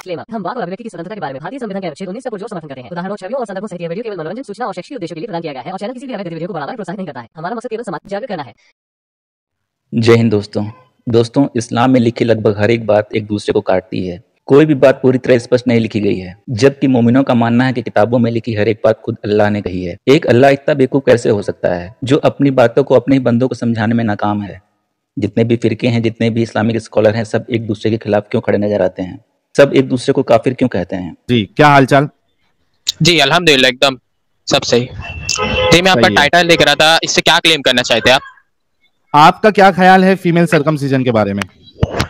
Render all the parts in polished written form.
Disclaimer. हम वाक और अभिव्यक्ति की स्वतंत्रता के बारे में भारतीय संविधान के अनुच्छेद 19 का पुरजोर समर्थन करते हैं। उदाहरणों, छवियों और संदर्भों सहित यह वीडियो केवल मनोरंजन, सूचना और शैक्षिक उद्देश्यों के लिए प्रदान किया गया है और चैनल किसी भी अवैध गतिविधियों को बढ़ावा या प्रोत्साहित नहीं करता है। हमारा मकसद केवल समाज जागरूक करना है। जय हिंद दोस्तों, इस्लाम में लिखी लगभग हर एक बात एक दूसरे को काटती है। कोई भी बात पूरी तरह स्पष्ट नहीं लिखी गई है, जबकि मोमिनों का मानना है कि किताबों में लिखी हर एक बात खुद अल्लाह ने कही है। एक अल्लाह इतना बेवकूफ कैसे हो सकता है जो अपनी बातों को अपने ही बंदों को समझाने में नाकाम है। जितने भी फिरके हैं, जितने भी इस्लामिक स्कॉलर हैं, सब एक दूसरे के खिलाफ क्यों खड़े नजर आते हैं? सब एक दूसरे को काफिर क्यों कहते हैं? जी, क्या हालचाल? जी अल्हम्दुलिल्लाह, एकदम सब सही। जी मैं आपका टाइटल देख रहा था, इससे क्या क्लेम करना चाहते हैं आप? आपका क्या ख्याल है फीमेल सरकमसिजन के बारे में?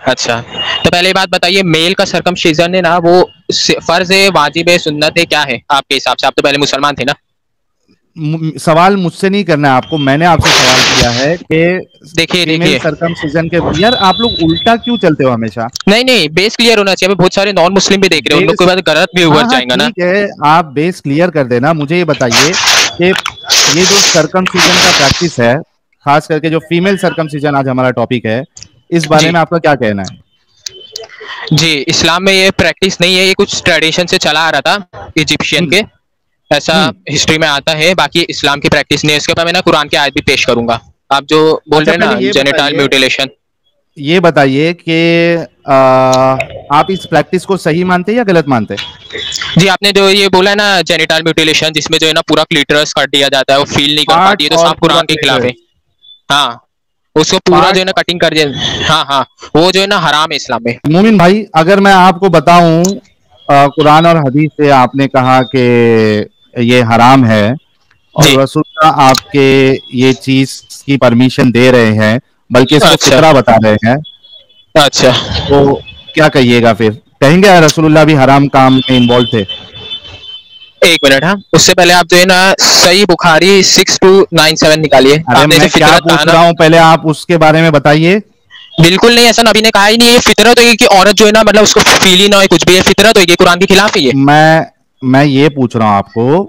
अच्छा, तो पहले बात बताइए, मेल का सरकमसिजन है ना, वो फर्ज है, वाजिब है, सुन्नत है, क्या है आपके हिसाब से? आप तो पहले मुसलमान थे ना। सवाल मुझसे नहीं करना है आपको, मैंने आपसे सवाल किया है कि देखिए सरकमसिजन के यार आप लोग उल्टा क्यों चलते हो हमेशा? नहीं, बेस क्लियर होना चाहिए। बहुत सारे नॉन मुस्लिम भी देख रहे हैं, उन लोग को बात गलत भी हुआ जाएगा ना। ठीक है, आप बेस क्लियर कर देना। मुझे ये बताइए कि ये जो सरकमसिजन का प्रैक्टिस है, खास करके जो फीमेल सरकमसिजन आज हमारा टॉपिक है, इस बारे में आपका क्या कहना है? जी, इस्लाम में ये प्रैक्टिस नहीं है, ये कुछ ट्रेडिशन से चला आ रहा था इजिप्शियन के, ऐसा हिस्ट्री में आता है। बाकी इस्लाम की प्रैक्टिस नहीं है। इसके ऊपर मैं ना कुरान की आयत भी पेश करूंगा। आप जो बोल रहे हैं ना, जेनिटल म्यूटिलेशन, ये बताइए कि आप इस प्रैक्टिस को सही मानते हैं या गलत मानते हैं? जी, आपने जो ये बोला है ना जेनिटल म्यूटिलेशन, जिसमें जो है ना पूरा क्लीटरस काट दिया जाता है, वो फील नहीं कर पाती है, तो सब कुरान के खिलाफ है। हाँ, उसको पूरा जो है ना कटिंग कर दिया। हाँ, वो जो है ना हराम है इस्लाम में। मोमिन भाई, अगर मैं आपको बताऊं कुरान और हदीस से आपने कहा कि ये हराम है और रसूल आपके ये चीज की परमिशन दे रहे हैं, बल्कि इसको फितरा बता रहे हैं, अच्छा, तो क्या कहिएगा? फिर कहेंगे रसूलुल्लाह भी हराम काम में इन्वॉल्व थे? एक मिनट, हाँ, उससे पहले आप जो है ना सही बुखारी 6297 निकालिए। मैं क्या पूछ रहा हूँ, पहले आप उसके बारे में बताइए। बिल्कुल नहीं, ऐसा नबी ने कहा ही नहीं है। ये फितरत है कि औरत जो है ना, मतलब उसको फील ही ना हो, कुछ भी है, फितरत है, कुरान के खिलाफ है ये। मैं ये पूछ रहा हूँ आपको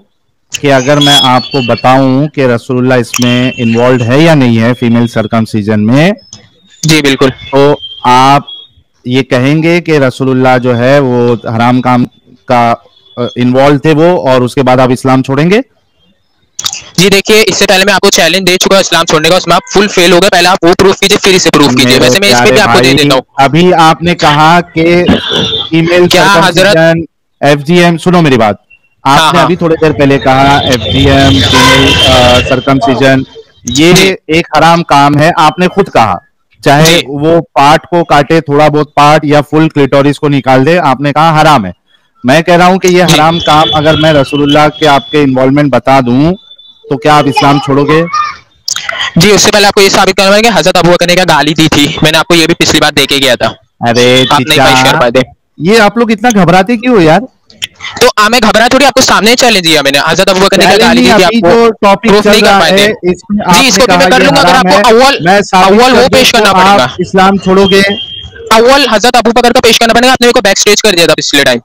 कि अगर मैं आपको बताऊं कि रसूलुल्लाह इसमें इन्वॉल्व है या नहीं है फीमेल सरकमसिजन में, जी बिल्कुल, तो आप ये कहेंगे कि रसूलुल्लाह जो है वो हराम काम का इन्वॉल्व थे वो, और उसके बाद आप इस्लाम छोड़ेंगे? जी देखिए, इससे पहले मैं आपको चैलेंज दे चुका हूं इस्लाम छोड़ने का, उसमें आप फुल फेल हो गए। पहले आप वो प्रूफ कीजिए, फिर इसे प्रूफ कीजिए। वैसे मैं इसमें भी आपको दे देता हूं। अभी आपने कहा कि फीमेल सरकमसिजन एफजीएम, सुनो मेरी बात, आपने अभी थोड़ी देर पहले कहा एफजीएम फीमेल सरकमसिजन ये एक हराम काम है। आपने खुद कहा, चाहे वो पार्ट को काटे, थोड़ा बहुत पार्ट, या फुल क्लिटोरिस को निकाल दे, आपने कहा हराम है। मैं कह रहा हूं कि ये हराम काम अगर मैं रसूलुल्लाह के आपके इन्वॉल्वमेंट बता दूं, तो क्या आप इस्लाम छोड़ोगे? जी, उससे पहले आपको ये साबित करना है कि हजरत अबू बकर ने क्या गाली दी थी। मैंने आपको ये भी पिछली बार देके गया था। अरे ये आप लोग इतना घबराते क्यों यार? तो मैं घबरा थोड़ी, आपको सामने चैलेंज दिया मैंने। हजरत अबू बकर ने क्या गाली दी थी, आपको टॉपिक प्रूफ नहीं कर पाए थे। जी, इसको भी मैं कर लूंगा, अगर आपको अव्वल वो पेश करना पड़ेगा। इस्लाम छोड़ोगे? अव्वल हजरत अबू बकर का पेश करना पड़ेगा। आपने मेरे को बैक स्टेज कर दिया था पिछले टाइम।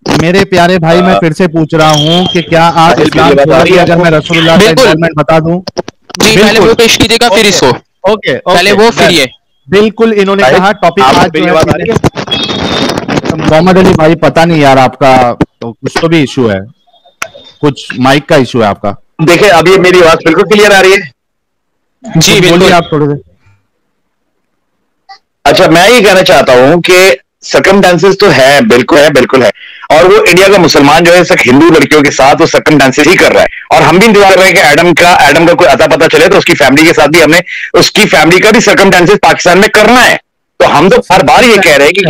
मेरे प्यारे भाई, मैं फिर से पूछ रहा हूँ कि क्या आप इस्लाम छोड़ोगे अगर मैं रसूलुल्लाह का इन्वॉल्वमेंट बता दूं? जी, पहले वो पेश कीजिएगा, फिर इसको। ओके, पहले वो, फिर ये। बिल्कुल, इन्होंने कहा टॉपिक आज मोहम्मद अली भाई, पता नहीं यार आपका तो कुछ तो भी इशू है, कुछ माइक का इशू है आपका। देखिए, अभी मेरी आवाज बिल्कुल क्लियर आ रही है? जी बिल्कुल, आप थोड़े से। अच्छा, मैं ये कहना चाहता हूं कि सर्कमस्टेंसेस तो है, बिल्कुल है, और वो इंडिया का मुसलमान जो है सिर्फ हिंदू लड़कियों के साथ वो सर्कमस्टेंसेस ही कर रहा है, और हम भी इंतजार कर रहे हैं कि एडम का कोई अता पता चले तो उसकी फैमिली के साथ भी हमने उसकी फैमिली का भी सर्कमस्टेंसेस पाकिस्तान में करना है। तो हम तो हर बार ये कह रहे हैं कि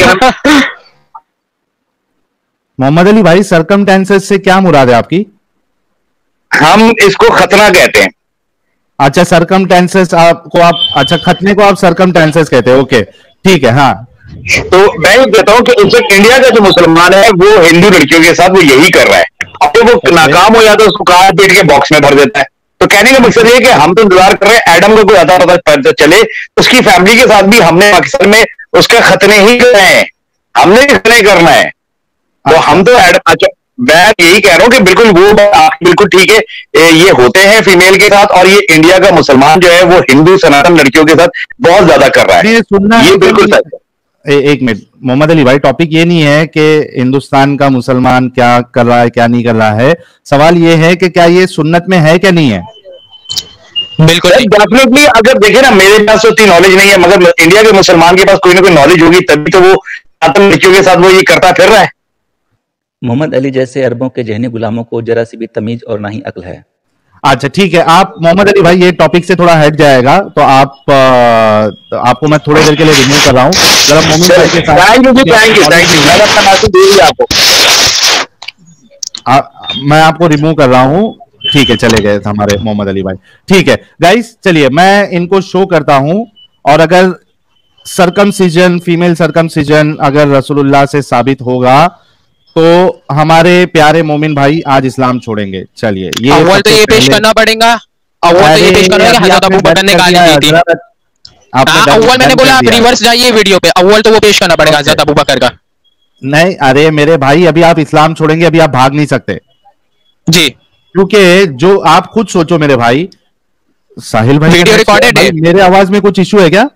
मोहम्मद अली भाई, सर्कमस्टेंसेस से क्या मुराद है आपकी? हम इसको खतना कहते हैं। अच्छा, सर्कमस्टेंसेस आपको अच्छा, खतने को आप सर्कमस्टेंसेस कहते हैं, ओके ठीक है। हाँ, तो मैं ये कहता हूं कि इनफेक्ट इंडिया का जो मुसलमान है वो हिंदू लड़कियों के साथ वो यही कर रहा है, और वो नाकाम हो जाता है उसको काट पीट के बॉक्स में भर देता है। तो कहने का मकसद ये कि हम तो इंतजार कर रहे हैं एडम को कोई अता पता चले, उसकी फैमिली के साथ भी हमने पाकिस्तान में उसका खतने ही करना है, हमने खतने करना है। तो हम तो अच्छा, मैं यही कह रहा हूं कि बिल्कुल वो बिल्कुल ठीक है, ये होते हैं फीमेल के साथ, और ये इंडिया का मुसलमान जो है वो हिंदू सनातन लड़कियों के साथ बहुत ज्यादा कर रहा है, ये बिल्कुल सच है। एक मिनट मोहम्मद अली भाई, टॉपिक ये नहीं है कि हिंदुस्तान का मुसलमान क्या कर रहा है क्या नहीं कर रहा है, सवाल ये है कि क्या ये सुन्नत में है क्या नहीं है। बिल्कुल डेफिनेटली। अगर देखे ना, मेरे पास उतनी नॉलेज नहीं है, मगर इंडिया के मुसलमान के पास कोई ना कोई नॉलेज होगी, तभी तो वो आतंक लड़कियों के साथ वो ये करता फिर रहा है। मोहम्मद अली जैसे अरबों के जहनी गुलामों को जरा सी भी तमीज और ना ही अक्ल है। अच्छा ठीक है, आप मोहम्मद अली भाई ये टॉपिक से थोड़ा हट जाएगा, तो आपको मैं थोड़ी देर के लिए रिमूव कर रहा हूँ। जरा मोमिन भाई के साथ मैंने अपना मैसेज दे दिया आपको। मैं आपको रिमूव कर रहा हूँ। ठीक है, चले गए थे हमारे मोहम्मद अली भाई। ठीक है गाइस, चलिए मैं इनको शो करता हूं, और अगर सरकमसिजन, फीमेल सरकमसिजन अगर रसूलुल्लाह से साबित होगा तो हमारे प्यारे मोमिन भाई आज इस्लाम छोड़ेंगे। चलिए ये अव्वल तो ये पेश करना पड़ेगा, अव्वल तो ये पेश करना है कि हजरत अबू बकर ने गाली दी थी। अव्वल मैंने बोला आप रिवर्स जाइए वीडियो पे, अव्वल तो वो पेश करना पड़ेगा हजरत अबू बकर का। नहीं, अरे मेरे भाई अभी आप इस्लाम छोड़ेंगे, अभी आप भाग नहीं सकते जी, क्योंकि जो आप खुद सोचो मेरे भाई, साहिल भाई वीडियो रिकॉर्डेड है। मेरे आवाज में कुछ इशू है क्या?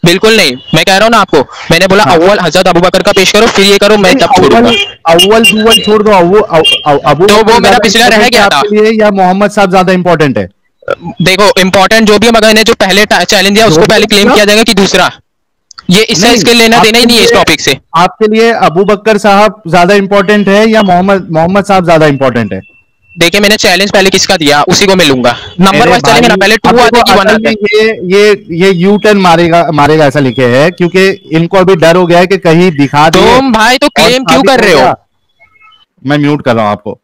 बिल्कुल नहीं, मैं कह रहा हूँ ना आपको, मैंने बोला अव्वल हजरत अबू बकर का पेश करो, फिर ये करो, मैं तब छोड़ूंगा। अव्वल छोड़ दो, अबू तो वो मेरा पिछला रह गया था आपके लिए, या मोहम्मद साहब ज्यादा इंपॉर्टेंट है? देखो इंपॉर्टेंट जो भी है, मगर इन्हें जो पहले चैलेंज दिया उसको पहले क्लेम किया जाएगा कि दूसरा, ये इससे इसके लेना देना ही नहीं है इस टॉपिक से। आपके लिए अबू बकर साहब ज्यादा इंपॉर्टेंट है या मोहम्मद साहब ज्यादा इंपॉर्टेंट है? देखिए मैंने चैलेंज पहले किसका दिया उसी को मिलूंगा, नंबर वाइज चलेंगे ना, पहले 2 आते कि 1 आते। ये यू टर्न मारेगा ऐसा लिखे है, क्योंकि इनको अभी डर हो गया है कि कहीं दिखा दे। तुम भाई तो क्लेम क्यों कर रहे हो? मैं म्यूट कर रहा हूं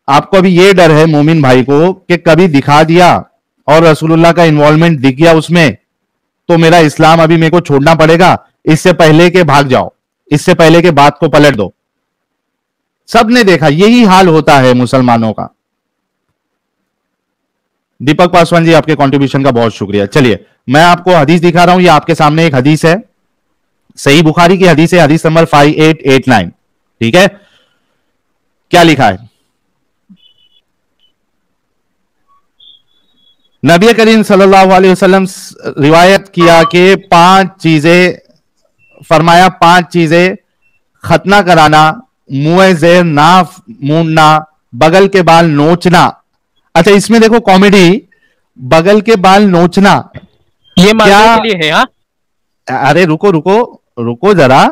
आपको अभी ये डर है मोमिन भाई को कि कभी दिखा दिया और रसूलुल्लाह का इन्वॉल्वमेंट दिख गया उसमें, तो मेरा इस्लाम अभी मेरे को छोड़ना पड़ेगा। इससे पहले के भाग जाओ, इससे पहले के बात को पलट दो। सबने देखा यही हाल होता है मुसलमानों का। दीपक पासवान जी आपके कंट्रीब्यूशन का बहुत शुक्रिया। चलिए मैं आपको हदीस दिखा रहा हूं, ये आपके सामने एक हदीस है, सही बुखारी की हदीस है, हदीस नंबर 5889। ठीक है, क्या लिखा है? नबी करीम सल्लल्लाहु अलैहि वसल्लम रिवायत किया कि 5 चीजें फरमाया, 5 चीजें खतना कराना, मुंह ज़ेर नाफ मूंदना, बगल के बाल नोचना। अच्छा इसमें देखो कॉमेडी, बगल के बाल नोचना ये मर्दों के लिए है। हाँ अरे रुको जरा,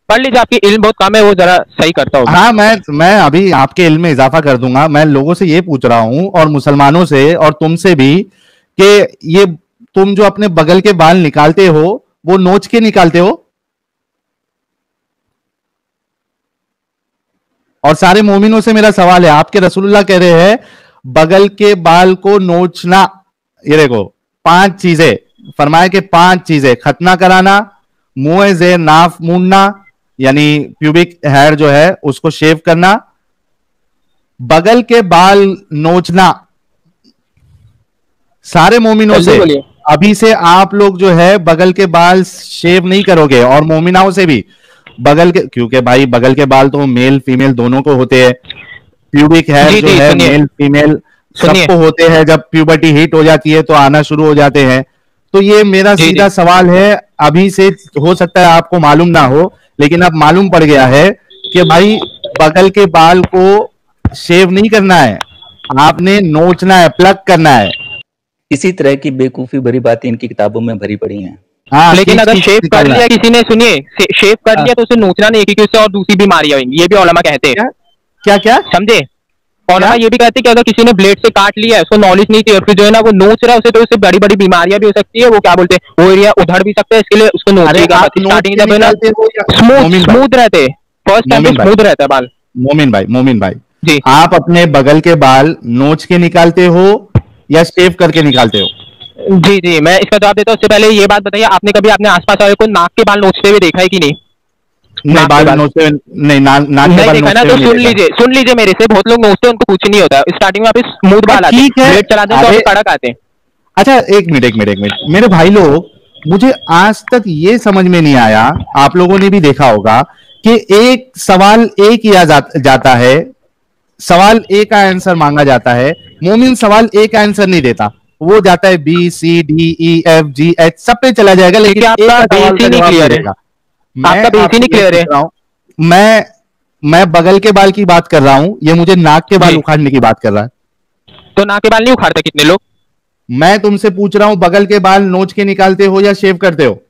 पढ़ लीजिए, आपकी इल्म बहुत कम है, वो जरा सही करता होगा। हाँ मैं अभी आपके इल्म में इजाफा कर दूंगा। मैं लोगों से ये पूछ रहा हूं, और मुसलमानों से और तुमसे भी, कि ये तुम जो अपने बगल के बाल निकालते हो वो नोच के निकालते हो? और सारे मोमिनों से मेरा सवाल है, आपके रसूलुल्लाह कह रहे हैं बगल के बाल को नोचना। ये देखो 5 चीजें फरमाया कि 5 चीजें, खतना कराना, मुंह ज़ेर नाफ मूंदना यानी प्यूबिक हेयर जो है उसको शेव करना, बगल के बाल नोचना। सारे मोमिनों से अभी से आप लोग जो है बगल के बाल शेव नहीं करोगे, और मोमिनाओं से भी बगल के, क्योंकि भाई बगल के बाल तो मेल फीमेल दोनों को होते हैं। प्यूबिक हेयर जो है मेल फीमेल सबको होते हैं, जब प्यूबर्टी हिट हो जाती है तो आना शुरू हो जाते हैं। तो ये मेरा सीधा सवाल है, अभी से हो सकता है आपको मालूम ना हो, लेकिन अब मालूम पड़ गया है कि भाई बगल के बाल को शेव नहीं करना है, आपने नोचना है, प्लग करना है। इसी तरह की बेवकूफी भरी बातें इनकी किताबों में भरी पड़ी हैं। हाँ, लेकिन अगर शेव कर लिया किसी ने, सुनिए, शेव कर लिया तो उसे नोचना नहीं, क्योंकि उससे और दूसरी बीमारियां होंगी, ये भी उलमा कहते हैं। क्या समझे? उलमा ये भी कहते हैं कि अगर किसी ने ब्लेड से काट लिया है, उसको नॉलेज नहीं थी, और फिर जो है ना वो नोच रहा है उसे, तो उससे बड़ी बड़ी बीमारियां भी हो सकती है। वो क्या बोलते हैं, वो एरिया उधड़ भी सकता है, इसके लिए उसको नोचेगा। स्टार्टिंग जब है ना स्मूथ रहते, फर्स्ट टाइम स्मूथ रहता है बाल। मोमिन भाई जी, आप अपने बगल के बाल नोच के निकालते हो या शेव करके निकालते हो? जी मैं इसका जवाब देता हूँ। उससे पहले ये बात बताइए, आपने कभी अपने आसपास वाले को नाक के बाल नोचते हुए देखा है कि नहीं? नहीं, बाल नोचते नहीं, नाक के बाल देखा ना, तो सुन लीजिए मेरे से, बहुत लोग नोचते हैं, उनको कुछ नहीं होता। स्टार्टिंग में आप स्मूथ बाल आते हैं, चला दें तो कड़क आते हैं। अच्छा एक मिनट मेरे भाई लोग, मुझे आज तक ये समझ में नहीं आया, आप लोगों ने भी देखा होगा कि एक सवाल ए किया जाता है, सवाल ए का आंसर मांगा जाता है, मोमिन सवाल ए का आंसर नहीं देता, वो जाता है B C D E F G H सब पे चला जाएगा, लेकिन आपका बेस ही नहीं क्लियर है। आपका बेस ही नहीं क्लियर है। मैं बगल के बाल की बात कर रहा हूँ, ये मुझे नाक के बाल उखाड़ने की बात कर रहा है। तो नाक के बाल नहीं उखाड़ते कितने लोग? मैं तुमसे पूछ रहा हूँ बगल के बाल नोच के निकालते हो या शेव करते हो?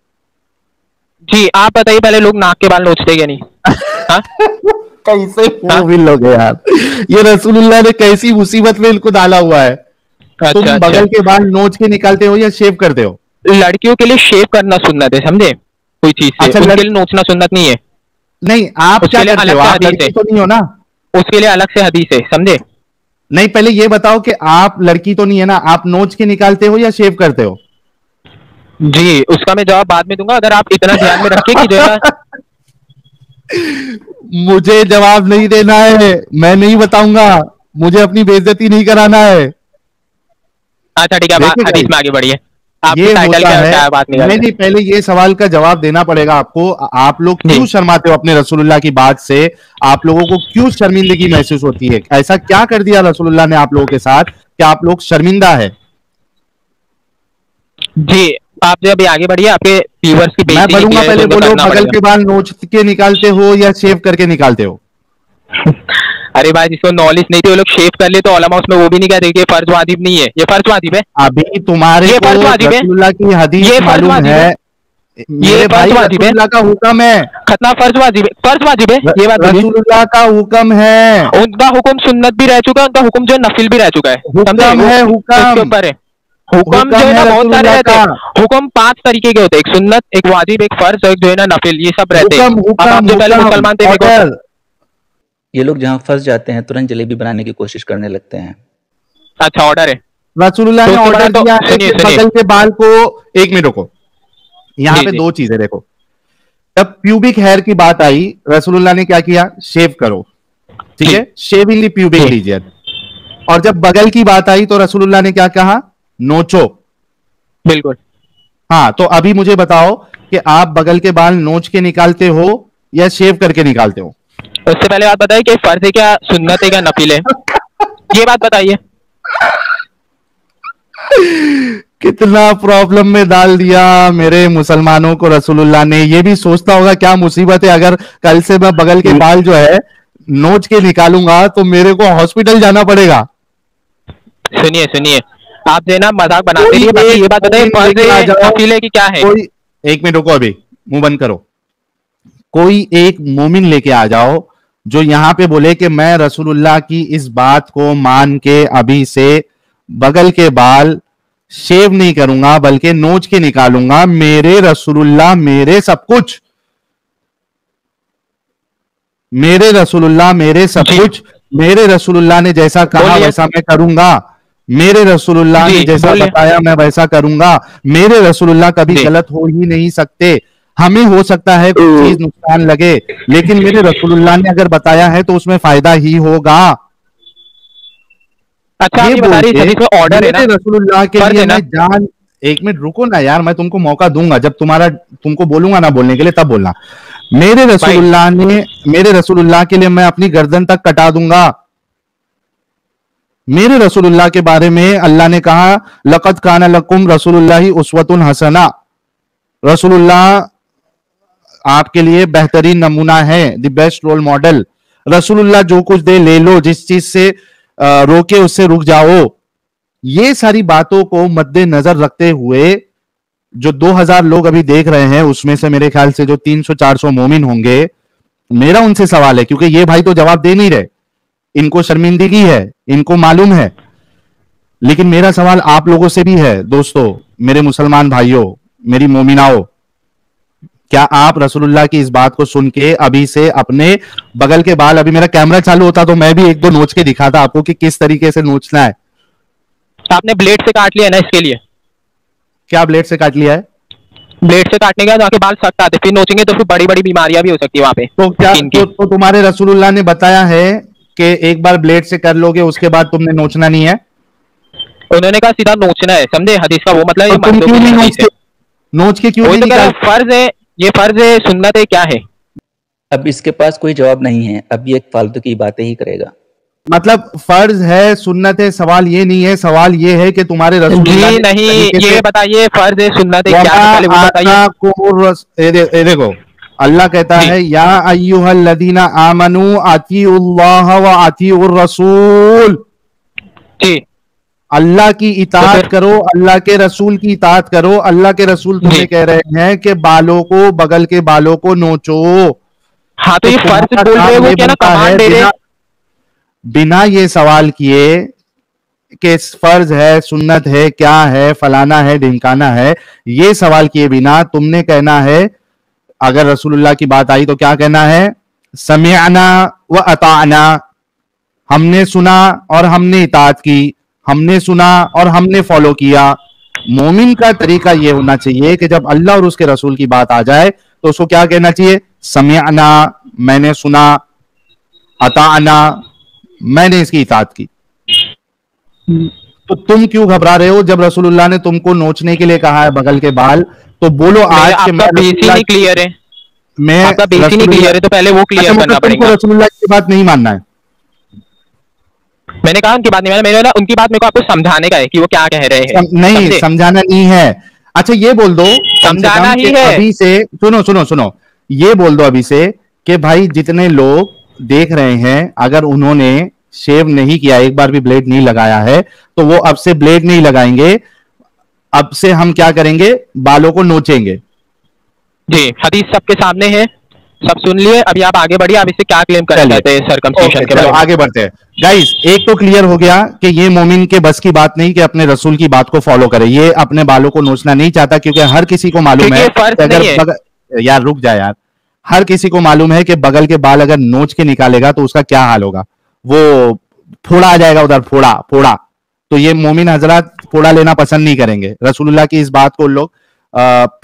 जी आप बताइए पहले, लोग नाक के बाल नोचते क्या नहीं? हाँ? कैसे मोमिन लोग हैं यार, ये रसूलुल्लाह ने कैसी मुसीबत में इनको डाला हुआ है। तुम बगल के बाल नोच के निकालते हो या शेव करते हो? लड़कियों के लिए शेव करना सुन्नत है, समझे? कोई चीज से। अच्छा, उनके लिए नोचना सुन्नत नहीं है। नहीं, आप क्या करते हो? आप लड़की तो नहीं हो ना? उसके लिए अलग से हदीस है, समझे? नहीं, पहले ये बताओ कि आप लड़की तो नहीं है ना, आप नोच के निकालते हो या शेव करते हो? जी उसका मैं जवाब बाद में दूंगा, अगर आप इतना ध्यान में रखिए कि जो है मुझे जवाब नहीं देना है, मैं नहीं बताऊंगा, मुझे अपनी बेइज्जती नहीं कराना है। अच्छा ठीक है, हदीस में आगे बढ़िए। ये होता है, नहीं, पहले ये सवाल का जवाब देना पड़ेगा आपको। आप लोग क्यों शर्माते हो अपने रसूलुल्लाह की बात से? आप लोगों को क्यों शर्मिंदगी महसूस होती है? ऐसा क्या कर दिया रसूलुल्लाह ने आप लोगों के साथ कि आप लोग शर्मिंदा है? जी आप जो अभी आगे बढ़िए, आपके व्यूअर्स की मैं बोलूंगा, पहले बोलो, बगल के बाल नोच के निकालते हो या शेव करके निकालते हो? अरे भाई जिसको नॉलेज नहीं थी वो लोग शेव कर ले तो उलमा उसमें वो भी नहीं कहते कि ये फर्ज वाजिब नहीं है, ये फर्ज वाजिब है। अभी तुम्हारे को रसूलुल्लाह की हदीस मालूम है, ये फर्ज वाजिब है, रसूलुल्लाह का हुक्म है, खतना फर्ज वाजिब है, फर्ज वाजिब है, ये बात रसूलुल्लाह का हुक्म है। उनका हुक्म सुन्नत भी रह चुका है, उनका हुक्म जो है नफिल भी रह चुका है, हुक्म है, हुक्म ऊपर है। हुक्म जो है ना बहुत सारे रहते हैं, हुक्म 5 तरीके के होते हैं, एक सुन्नत, एक वाजिब, एक फर्ज, एक जो है ना नफिल, ये सब रहते हैं। आप जो पहले मुसलमान थे, ये लोग जहाँ फंस जाते हैं तुरंत जलेबी बनाने की कोशिश करने लगते हैं। अच्छा ऑर्डर है, रसूलुल्लाह ने ऑर्डर दिया है कि बगल के बाल को, एक मिनट रुको, यहाँ पे 2 चीजें देखो। जब प्यूबिक हेयर की बात आई, रसूलुल्लाह ने क्या किया? शेव करो, ठीक है, शेविंग दी प्यूबिक रीजन। और जब बगल की बात आई तो रसूलुल्लाह ने क्या कहा? नोचो। बिल्कुल। हाँ, तो अभी मुझे बताओ कि आप बगल के बाल नोच के निकालते हो या शेव करके निकालते हो? उससे पहले बात बताइए कि फर्ज है क्या, सुन्नत है क्या, नफिल है, ये बात बताइए। कितना प्रॉब्लम में डाल दिया मेरे मुसलमानों को रसूलुल्लाह ने। ये भी सोचता होगा क्या मुसीबत है, अगर कल से मैं बगल के बाल जो है नोच के निकालूंगा तो मेरे को हॉस्पिटल जाना पड़ेगा। सुनिए सुनिए, आप जो है ना मजाक बनाते रहिए, बाकी ये बात बताइए फर्ज है नफिल है कि क्या है? कोई एक मिनट रुको, अभी मुंह बंद करो। कोई एक मोमिन लेके आ जाओ जो यहां पे बोले कि मैं रसूलुल्लाह की इस बात को मान के अभी से बगल के बाल शेव नहीं करूंगा बल्कि नोच के निकालूंगा। मेरे रसूलुल्लाह मेरे सब कुछ, मेरे रसूलुल्लाह मेरे सब कुछ, मेरे रसूलुल्लाह ने जैसा कहा वैसा मैं करूंगा, मेरे रसूलुल्लाह ने जैसा बताया मैं वैसा करूंगा। मेरे रसूलुल्लाह कभी गलत हो ही नहीं सकते। हमें हो सकता है कोई चीज नुकसान लगे, लेकिन मेरे रसूलुल्लाह ने अगर बताया है तो उसमें फायदा ही होगा। अच्छा ये बता रही है ऑर्डर है ना रसूलुल्लाह के लिए मैं जान, एक मिनट रुको ना यार, मैं तुमको मौका दूंगा, जब तुमको बोलूंगा ना बोलने के लिए तब बोलना। मेरे रसूलुल्लाह के लिए मैं अपनी गर्दन तक कटा दूंगा। मेरे रसूलुल्लाह के बारे में अल्लाह ने कहा, लक़द काना लकुम रसूलुल्लाहि उस्वतुन हसना, रसूलुल्लाह आपके लिए बेहतरीन नमूना है, द बेस्ट रोल मॉडल। रसूलुल्लाह जो कुछ दे ले लो, जिस चीज से रोके उससे रुक जाओ। ये सारी बातों को मद्देनजर रखते हुए जो 2000 लोग अभी देख रहे हैं उसमें से मेरे ख्याल से जो 300-400 मोमिन होंगे, मेरा उनसे सवाल है, क्योंकि ये भाई तो जवाब दे नहीं रहे, इनको शर्मिंदगी है, इनको मालूम है, लेकिन मेरा सवाल आप लोगों से भी है दोस्तों, मेरे मुसलमान भाइयों, मेरी मोमिनाओं, क्या आप रसूलुल्लाह की इस बात को सुन के अभी से अपने बगल के बाल, अभी मेरा कैमरा चालू होता तो मैं भी 1-2 नोच के दिखाता आपको कि किस तरीके से नोचना है। आपने ब्लेड से काट लिया ना इसके लिए? क्या ब्लेड से काट लिया है? ब्लेड से काटने के बाद आके बाल सख्त आते, फिर नोचेंगे तो फिर बड़ी बड़ी बीमारियां भी हो सकती है वहां पे। तो क्या तो तुम्हारे रसूलुल्लाह ने बताया है कि एक बार ब्लेड से कर लोगे उसके बाद तुमने नोचना नहीं है? उन्होंने कहा सीधा नोचना है, समझे? हदीस का वो मतलब तुम क्यों नहीं नोचते? नोच के क्यों नहीं निकाल? फर्ज है, ये फर्ज है, सुन्नत है, क्या है? अब इसके पास कोई जवाब नहीं है, अब ये फालतू की बातें ही करेगा। मतलब फर्ज है, सुन्नत है, सवाल ये नहीं है, सवाल ये है कि तुम्हारे रसूलुल्लाह नहीं, ये बताइए फर्ज है, सुन्नत है, क्या है? पहले वो बताइए। देखो अल्लाह कहता है या अय्युहल्लज़ीना आमनू अतीउल्लाह व अतीउर रसूल, अल्लाह की इताअत करो, अल्लाह के रसूल की इताअत करो। अल्लाह के रसूल तुम्हें कह रहे हैं कि बालों को, बगल के बालों को नोचो। हाँ, तो ये फर्ज बोल रहे हो क्या ना, कमांड दे रहे, बिना ये सवाल किए कि फर्ज है, सुन्नत है, क्या है, फलाना है, ढिमकाना है, ये सवाल किए बिना तुमने कहना है, अगर रसूलुल्लाह की बात आई तो क्या कहना है? समिअना व अताअना, हमने सुना और हमने इताअत की, हमने सुना और हमने फॉलो किया। मोमिन का तरीका यह होना चाहिए कि जब अल्लाह और उसके रसूल की बात आ जाए तो उसको क्या कहना चाहिए? समिअना, मैंने सुना, अताअना, मैंने इसकी इताअत की। तो तुम क्यों घबरा रहे हो? जब रसूलुल्लाह ने तुमको नोचने के लिए कहा है बगल के बाल, तो बोलो आज के आपका बेस ही नहीं क्लियर है, मैं आपका बेस ही नहीं क्लियर है, तो पहले वो क्लियर करना पड़ेगा। रसूलुल्लाह की बात नहीं मानना है। मैंने कहा उनकी बात नहीं मानना, मैंने ना उनकी बात मेरे को आपको समझाने का है कि वो क्या कह रहे हैं। नहीं, समझाना नहीं है। अच्छा ये बोल दो, समझाना ही है। अभी से सुनो सुनो सुनो, ये बोल दो अभी से कि भाई जितने लोग देख रहे हैं, अगर उन्होंने शेव नहीं किया, एक बार भी ब्लेड नहीं लगाया है, तो वो अब से ब्लेड नहीं लगाएंगे। अब से हम क्या करेंगे? बालों को नोचेंगे। जी, हदीस सबके सामने है, सब सुन लिए। अभी आप आगे बढ़िए, आप इससे क्या क्लेम करना चाहते हैं सर्कमसिशन के बारे में? आगे बढ़ते हैं गाइस। एक तो क्लियर हो गया कि ये मोमिन के बस की बात नहीं कि अपने रसूल की बात को फॉलो करे। ये अपने बालों को नोचना नहीं चाहता, क्योंकि हर किसी को मालूम है अगर यार रुक जा यार, हर किसी को मालूम है कि बगल के बाल अगर नोच के निकालेगा तो उसका क्या हाल होगा, वो फोड़ा आ जाएगा उधर, फोड़ा फोड़ा। तो ये मोमिन हजरात फोड़ा लेना पसंद नहीं करेंगे, रसूलुल्लाह की इस बात को लोग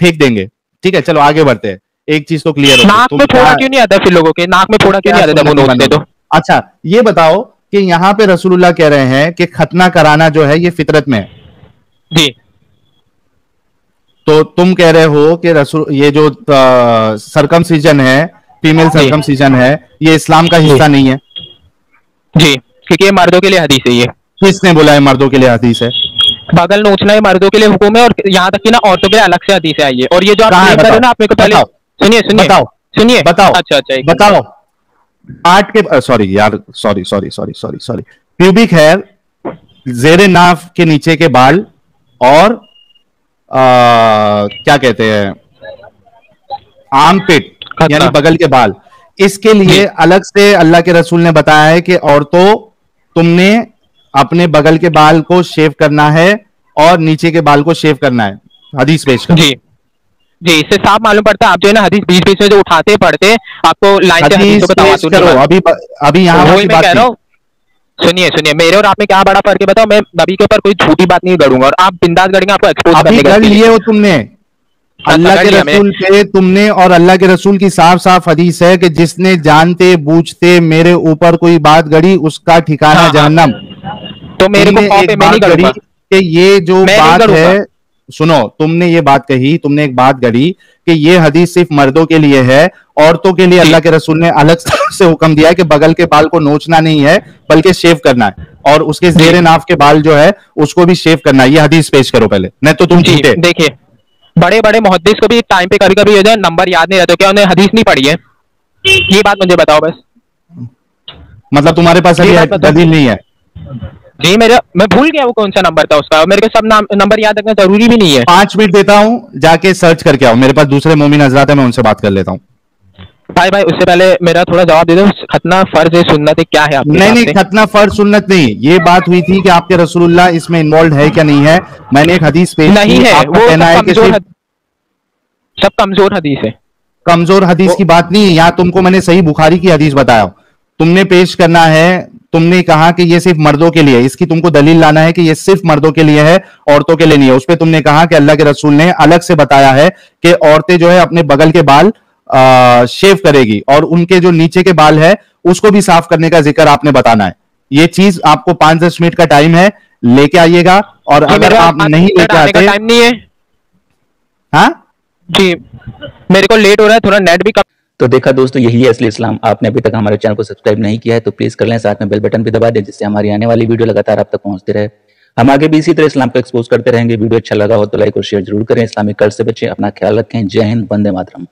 फेंक देंगे। ठीक है, चलो आगे बढ़ते हैं। एक चीज तो क्लियर हो, नाक में फोड़ा क्यों नहीं आता फिर लोगों के? नाक में फोड़ा क्यों नहीं आता वो नोचते तो? अच्छा ये बताओ कि यहाँ पे रसूलुल्लाह कह रहे हैं कि खतना कराना जो है ये फितरत में है जी, तो तुम कह रहे हो कि रसूल ये जो सरकमसिजन है, फीमेल सरकमसिजन है, ये इस्लाम का हिस्सा नहीं है। जी, क्योंकि ये मर्दों के लिए हदीस है। ये किसने बोला है मर्दों के लिए हदीस है? बगल नोचना है मर्दों के लिए हुक्म है, और यहाँ तक कि ना औरतों के लिए अलग से हदीस आई है। और ये जो आप क्लेम कर रहे हो ना, आप मेरे को पहले सुनिए सुनिए बताओ सुनिए बताओ अच्छा अच्छा बताओ। आठ के सॉरी यार, sorry sorry sorry sorry sorry pubic hair, जेरे नाफ के नीचे के बाल, और क्या कहते हैं, आर्मपिट यानी बगल के बाल, इसके लिए अलग से अल्लाह के रसूल ने बताया है कि औरतों तुमने अपने बगल के बाल को शेव करना है और नीचे के बाल को शेव करना है। हदीस पेश करो। जी जी, इससे साफ मालूम पड़ता है आप जो है ना हदीस बीच बीच में जो उठाते पढ़ते आपको लाइन से हदीसों का तवातुर करो। अभी यहाँ मैं कह रहा हूँ, सुनिए सुनिए, मेरे और आप में क्या बड़ा फर्क है बताओ। मैं नबी के ऊपर कोई झूठी बात नहीं गढ़ूंगा, और आप बिंदास गढ़ेंगे, आपको एक्सपोज करने के लिए हो तुमने अल्लाह के रसूल पे तुमने, और अल्लाह के रसूल की साफ साफ हदीस है कि जिसने जानते बूझते मेरे ऊपर कोई बात गढ़ी उसका ठिकाना जहन्नम। तो मेरे को खौफ है, मैं नहीं गढ़ूंगा कि ये जो बात है, सुनो, तुमने ये बात कही, तुमने एक बात गढ़ी कि ये हदीस सिर्फ मर्दों के लिए है, औरतों के लिए अल्लाह के रसूल ने अलग से हुक्म दिया है कि बगल के बाल को नोचना नहीं है बल्कि शेव करना है, और उसके जेरे नाफ के बाल जो है उसको भी शेव करना है। ये हदीस पेश करो पहले, नहीं तो तुम झूठे। देखिए बड़े बड़े मुहद्दिस को भी टाइम पे कभी कभी नंबर याद नहीं रहते, क्या उन्हें हदीस नहीं पढ़ी है? ये बात मुझे बताओ बस। मतलब तुम्हारे पास अभी दलील नहीं है? जी, मैं भूल गया वो कौन सा नंबर था उसका, मेरे को सब नंबर याद रखना जरूरी भी नहीं है। 5 मिनट देता हूं, जाके सर्च करके आओ। मेरे पास दूसरे मोमिन हजरात है, मैं उनसे बात कर लेता हूं। भाई उससे पहले मेरा थोड़ा जवाब दे दो, खतना फर्ज है सुन्नत है क्या है? नहीं, खतना फर्ज सुन्नत नहीं, ये बात हुई थी कि आपके रसूलुल्लाह इसमें इन्वॉल्व है क्या नहीं है। मैंने एक हदीस पेश नहीं है, वो कहना है कि सब कमजोर हदीस है। कमजोर हदीस की बात नहीं है, यहाँ तुमको मैंने सही बुखारी की हदीस बताया, तुमने पेश करना है। तुमने कहा कि ये सिर्फ मर्दों के लिए, इसकी तुमको दलील लाना है कि ये सिर्फ मर्दों के लिए है, औरतों के लिए नहीं है। उस पर तुमने कहा कि अल्लाह के रसूल ने अलग से बताया है कि औरतें जो है अपने बगल के बाल शेव करेगी, और उनके जो नीचे के बाल है उसको भी साफ करने का जिक्र आपने बताना है। ये चीज आपको 5-10 मिनट का टाइम है, लेके आइएगा। और अगर आप नहीं लेके आते, टाइम नहीं है। हाँ जी, मेरे को लेट हो रहा है थोड़ा, नेट भी तो देखा दोस्तों, यही है असली इस्लाम। आपने अभी तक हमारे चैनल को सब्सक्राइब नहीं किया है तो प्लीज कर लें, साथ में बेल बटन भी दबा दें, जिससे हमारी आने वाली वीडियो लगातार आप तक पहुंचती रहे। हम आगे भी इसी तरह इस्लाम को एक्सपोज करते रहेंगे। वीडियो अच्छा लगा हो तो लाइक और शेयर जरूर करें। इस्लामिक कर्ज से बचें, अपना ख्याल रखें। जय हिंद, वंदे मातरम।